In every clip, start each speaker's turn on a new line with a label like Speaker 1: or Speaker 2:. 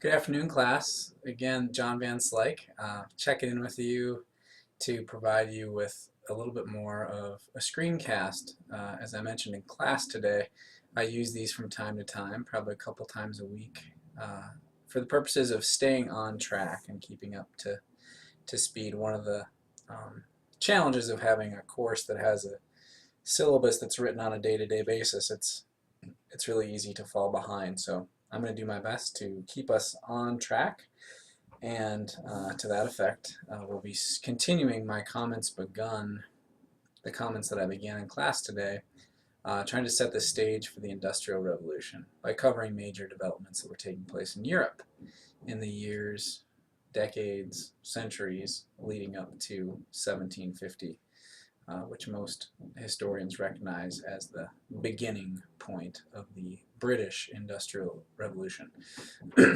Speaker 1: Good afternoon, class. Again, John Van Slyke, checking in with you to provide you with a little bit more of a screencast. As I mentioned in class today, I use these from time to time, probably a couple times a week, for the purposes of staying on track and keeping up to speed. One of the challenges of having a course that has a syllabus that's written on a day-to-day basis, it's really easy to fall behind. So I'm going to do my best to keep us on track, and to that effect, we'll be continuing my the comments that I began in class today, trying to set the stage for the Industrial Revolution by covering major developments that were taking place in Europe in the years, decades, centuries leading up to 1750. Which most historians recognize as the beginning point of the British Industrial Revolution.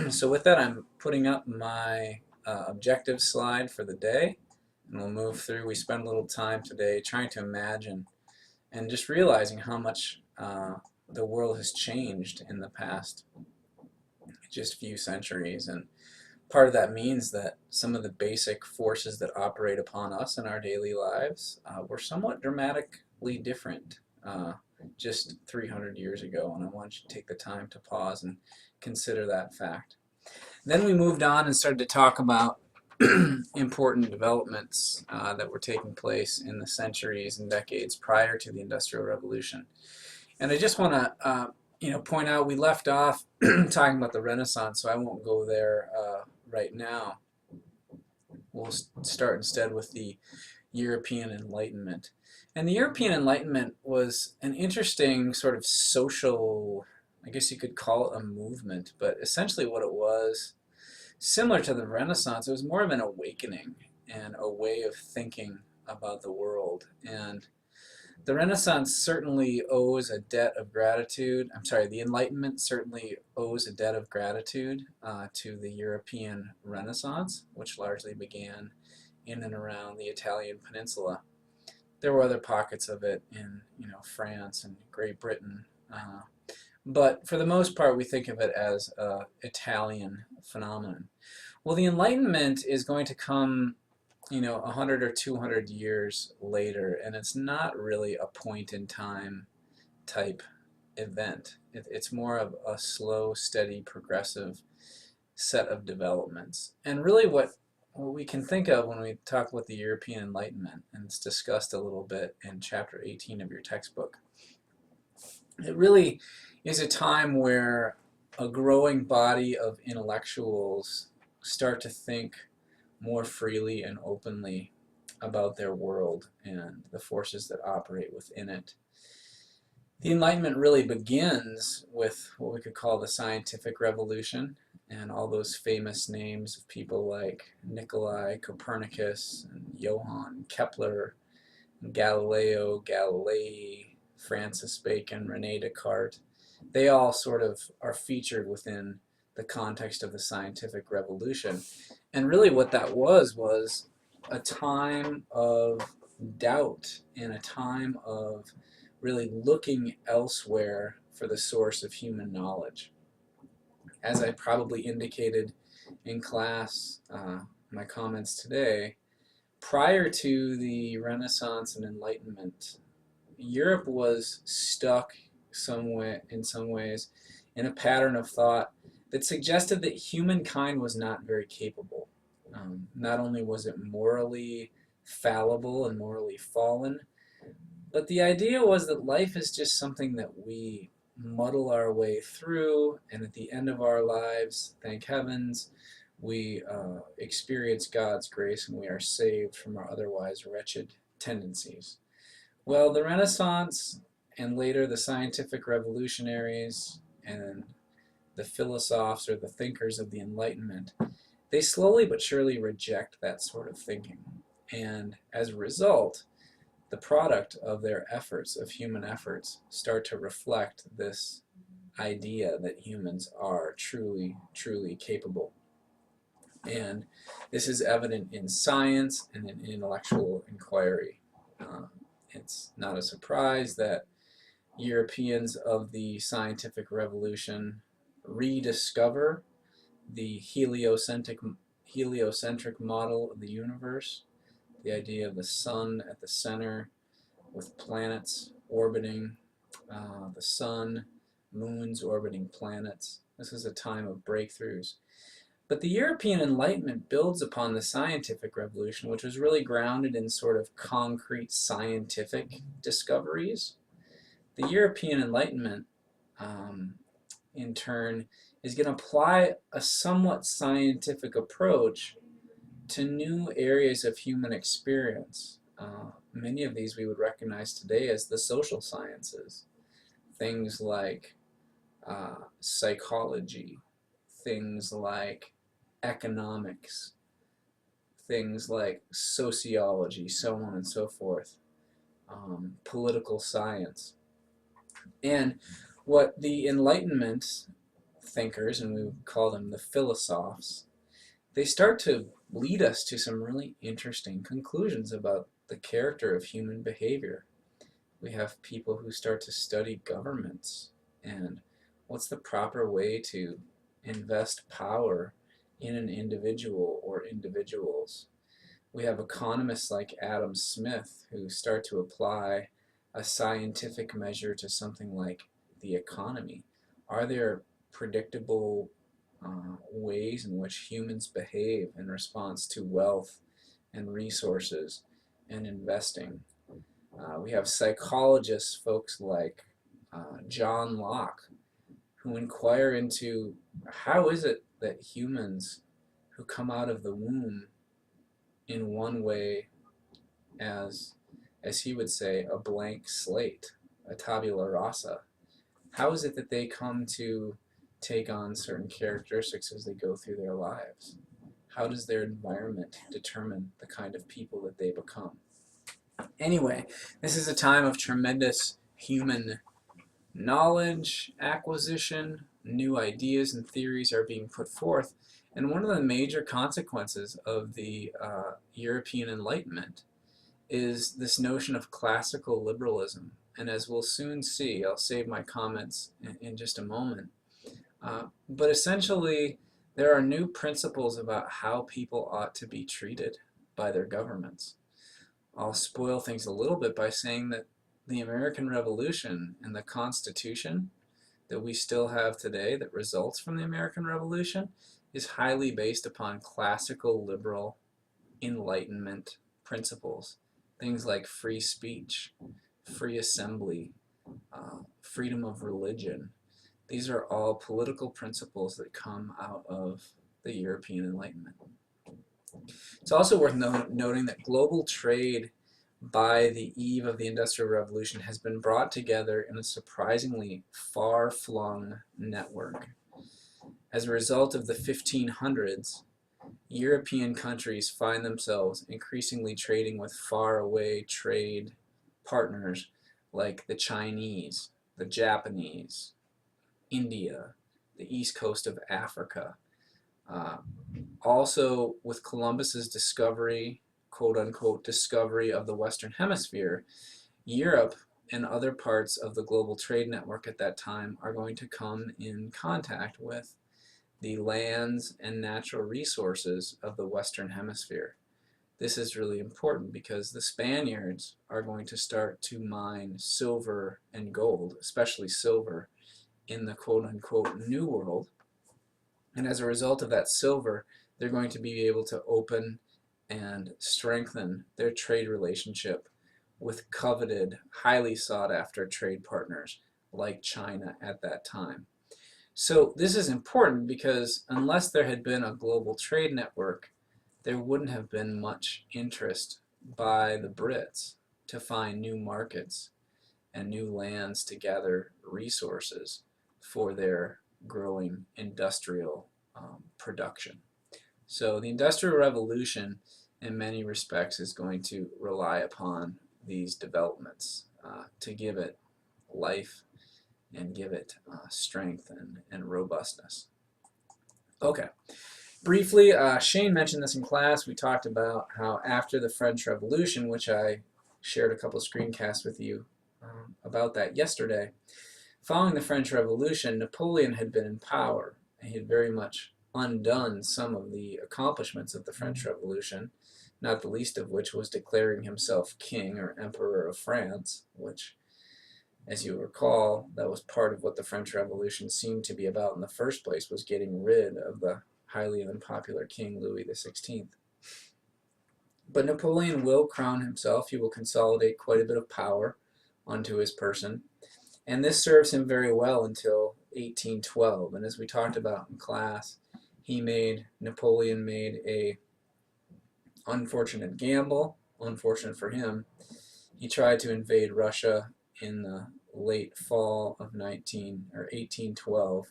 Speaker 1: So with that, I'm putting up my objective slide for the day, and we'll move through. We spent a little time today trying to imagine and just realizing how much the world has changed in the past just few centuries, and part of that means that some of the basic forces that operate upon us in our daily lives were somewhat dramatically different just 300 years ago, and I want you to take the time to pause and consider that fact. Then we moved on and started to talk about important developments that were taking place in the centuries and decades prior to the Industrial Revolution. And I just want to point out we left off talking about the Renaissance, so I won't go there right now. We'll start instead with the European Enlightenment. And the European Enlightenment was an interesting sort of social, I guess you could call it a movement, but essentially what it was, similar to the Renaissance, it was more of an awakening and a way of thinking about the world. And the Renaissance certainly owes a debt of gratitude. The Enlightenment certainly owes a debt of gratitude to the European Renaissance, which largely began in and around the Italian peninsula. There were other pockets of it in, France and Great Britain, but for the most part, we think of it as an Italian phenomenon. Well, the Enlightenment is going to come 100 or 200 years later, and it's not really a point in time type event. It's more of a slow, steady, progressive set of developments. And really what we can think of when we talk about the European Enlightenment, and it's discussed a little bit in chapter 18 of your textbook, it really is a time where a growing body of intellectuals start to think more freely and openly about their world and the forces that operate within it. The Enlightenment really begins with what we could call the scientific revolution, and all those famous names of people like Nikolai Copernicus and Johann Kepler, and Galileo Galilei, Francis Bacon, Rene Descartes. They all sort of are featured within the context of the scientific revolution. And really what that was a time of doubt and a time of really looking elsewhere for the source of human knowledge. As I probably indicated in class, my comments today, prior to the Renaissance and Enlightenment, Europe was stuck in some ways in a pattern of thought that suggested that humankind was not very capable. Not only was it morally fallible and morally fallen, but the idea was that life is just something that we muddle our way through, and at the end of our lives, thank heavens, we experience God's grace and we are saved from our otherwise wretched tendencies. Well, the Renaissance and later the scientific revolutionaries and the philosophers or the thinkers of the Enlightenment, they slowly but surely reject that sort of thinking. And as a result, the product of their efforts, of human efforts, start to reflect this idea that humans are truly, truly capable. And this is evident in science and in intellectual inquiry. It's not a surprise that Europeans of the scientific revolution rediscover the heliocentric model of the universe, the idea of the sun at the center with planets orbiting the sun, moons orbiting planets. This is a time of breakthroughs. But the European Enlightenment builds upon the scientific revolution, which was really grounded in sort of concrete scientific discoveries. The European Enlightenment, in turn, is going to apply a somewhat scientific approach to new areas of human experience. Many of these we would recognize today as the social sciences. Things like psychology, things like economics, things like sociology, so on and so forth, political science. And what the Enlightenment thinkers, and we would call them the philosophs, they start to lead us to some really interesting conclusions about the character of human behavior. We have people who start to study governments and what's the proper way to invest power in an individual or individuals. We have economists like Adam Smith who start to apply a scientific measure to something like the economy. Are there predictable ways in which humans behave in response to wealth and resources and investing? We have psychologists, folks like John Locke, who inquire into how is it that humans who come out of the womb in one way as he would say, a blank slate, a tabula rasa, how is it that they come to take on certain characteristics as they go through their lives? How does their environment determine the kind of people that they become? Anyway, this is a time of tremendous human knowledge acquisition, new ideas and theories are being put forth, and one of the major consequences of the European Enlightenment is this notion of classical liberalism. And as we'll soon see, I'll save my comments in just a moment, but essentially there are new principles about how people ought to be treated by their governments. I'll spoil things a little bit by saying that the American Revolution and the Constitution that we still have today that results from the American Revolution is highly based upon classical liberal Enlightenment principles. Things like free speech, free assembly, freedom of religion. These are all political principles that come out of the European Enlightenment. It's also worth noting that global trade by the eve of the Industrial Revolution has been brought together in a surprisingly far-flung network. As a result of the 1500s, European countries find themselves increasingly trading with faraway trade partners like the Chinese, the Japanese, India, the east coast of Africa. Also, with Columbus's discovery, quote-unquote discovery of the Western Hemisphere, Europe and other parts of the global trade network at that time are going to come in contact with the lands and natural resources of the Western Hemisphere. This is really important because the Spaniards are going to start to mine silver and gold, especially silver, in the quote-unquote New World. And as a result of that silver, they're going to be able to open and strengthen their trade relationship with coveted, highly sought-after trade partners like China at that time. So this is important because unless there had been a global trade network, there wouldn't have been much interest by the Brits to find new markets and new lands to gather resources for their growing industrial production. So the Industrial Revolution in many respects is going to rely upon these developments to give it life and give it strength and robustness. Okay, briefly, Shane mentioned this in class. We talked about how after the French Revolution, which I shared a couple of screencasts with you about that yesterday, following the French Revolution, Napoleon had been in power. He had very much undone some of the accomplishments of the French Revolution, not the least of which was declaring himself king or emperor of France, which, as you recall, that was part of what the French Revolution seemed to be about in the first place, was getting rid of the highly unpopular King Louis XVI. But Napoleon will crown himself. He will consolidate quite a bit of power onto his person. And this serves him very well until 1812. And as we talked about in class, Napoleon made a unfortunate gamble, unfortunate for him. He tried to invade Russia in the late fall of 1812,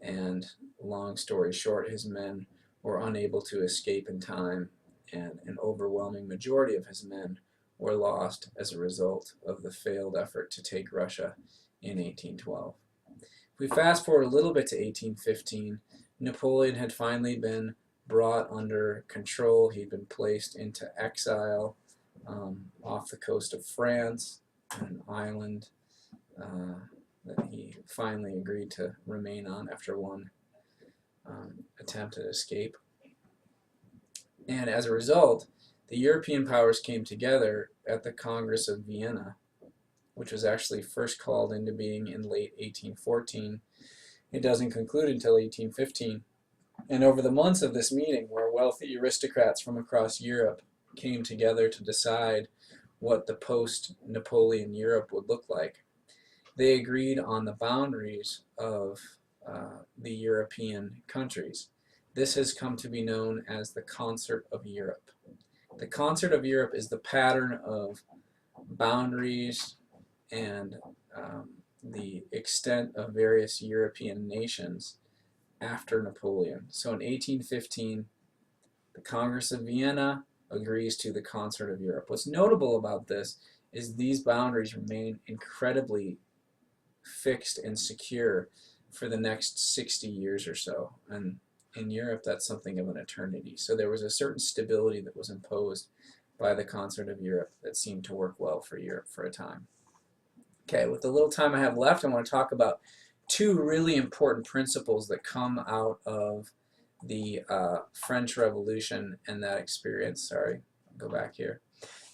Speaker 1: and long story short, his men were unable to escape in time, and an overwhelming majority of his men were lost as a result of the failed effort to take Russia in 1812. If we fast forward a little bit to 1815, Napoleon had finally been brought under control. He'd been placed into exile off the coast of France, an island that he finally agreed to remain on after one attempt at escape. And as a result, the European powers came together at the Congress of Vienna, which was actually first called into being in late 1814. It doesn't conclude until 1815. And over the months of this meeting, where wealthy aristocrats from across Europe came together to decide what the post-Napoleon Europe would look like, they agreed on the boundaries of the European countries. This has come to be known as the Concert of Europe. The Concert of Europe is the pattern of boundaries and the extent of various European nations after Napoleon. So in 1815, the Congress of Vienna agrees to the Concert of Europe. What's notable about this is these boundaries remain incredibly fixed and secure for the next 60 years or so. And in Europe, that's something of an eternity. So there was a certain stability that was imposed by the Concert of Europe that seemed to work well for Europe for a time. Okay, with the little time I have left, I want to talk about two really important principles that come out of the French Revolution and that experience. Sorry, go back here.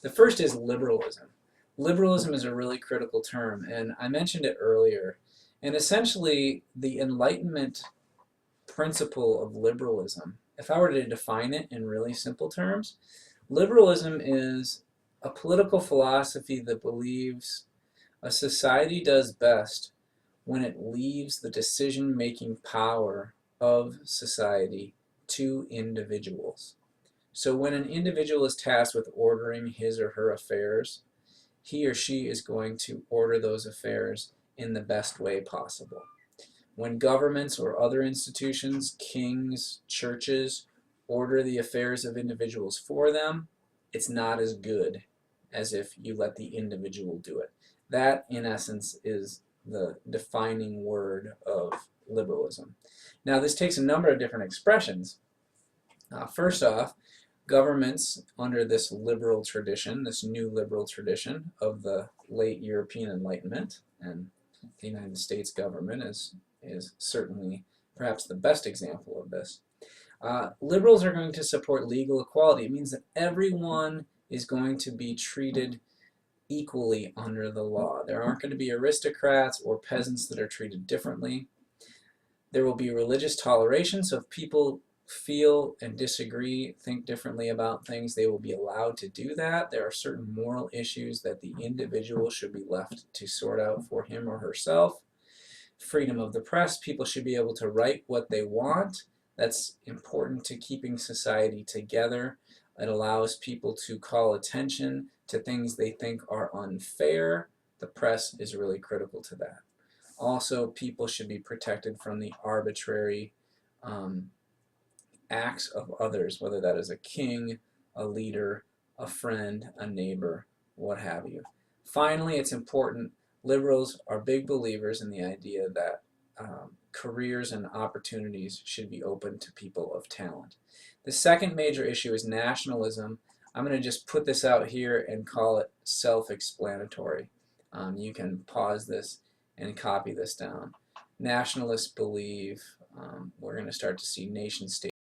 Speaker 1: The first is liberalism. Liberalism is a really critical term, and I mentioned it earlier. And essentially, the Enlightenment principle of liberalism, if I were to define it in really simple terms, liberalism is a political philosophy that believes a society does best when it leaves the decision-making power of society to individuals. So when an individual is tasked with ordering his or her affairs, he or she is going to order those affairs in the best way possible. When governments or other institutions, kings, churches, order the affairs of individuals for them, it's not as good as if you let the individual do it. That, in essence, is the defining word of liberalism. Now, this takes a number of different expressions. First off, governments under this liberal tradition, this new liberal tradition of the late European Enlightenment, and the United States government is certainly perhaps the best example of this. Liberals are going to support legal equality. It means that everyone is going to be treated equally under the law. There aren't going to be aristocrats or peasants that are treated differently. There will be religious toleration, so if people feel and disagree, think differently about things, they will be allowed to do that. There are certain moral issues that the individual should be left to sort out for him or herself. Freedom of the press, people should be able to write what they want. That's important to keeping society together. It allows people to call attention to things they think are unfair. The press is really critical to that. Also, people should be protected from the arbitrary acts of others, whether that is a king, a leader, a friend, a neighbor, what have you. Finally, it's important, liberals are big believers in the idea that careers and opportunities should be open to people of talent. The second major issue is nationalism. I'm going to just put this out here and call it self-explanatory. You can pause this and copy this down. Nationalists believe we're going to start to see nation states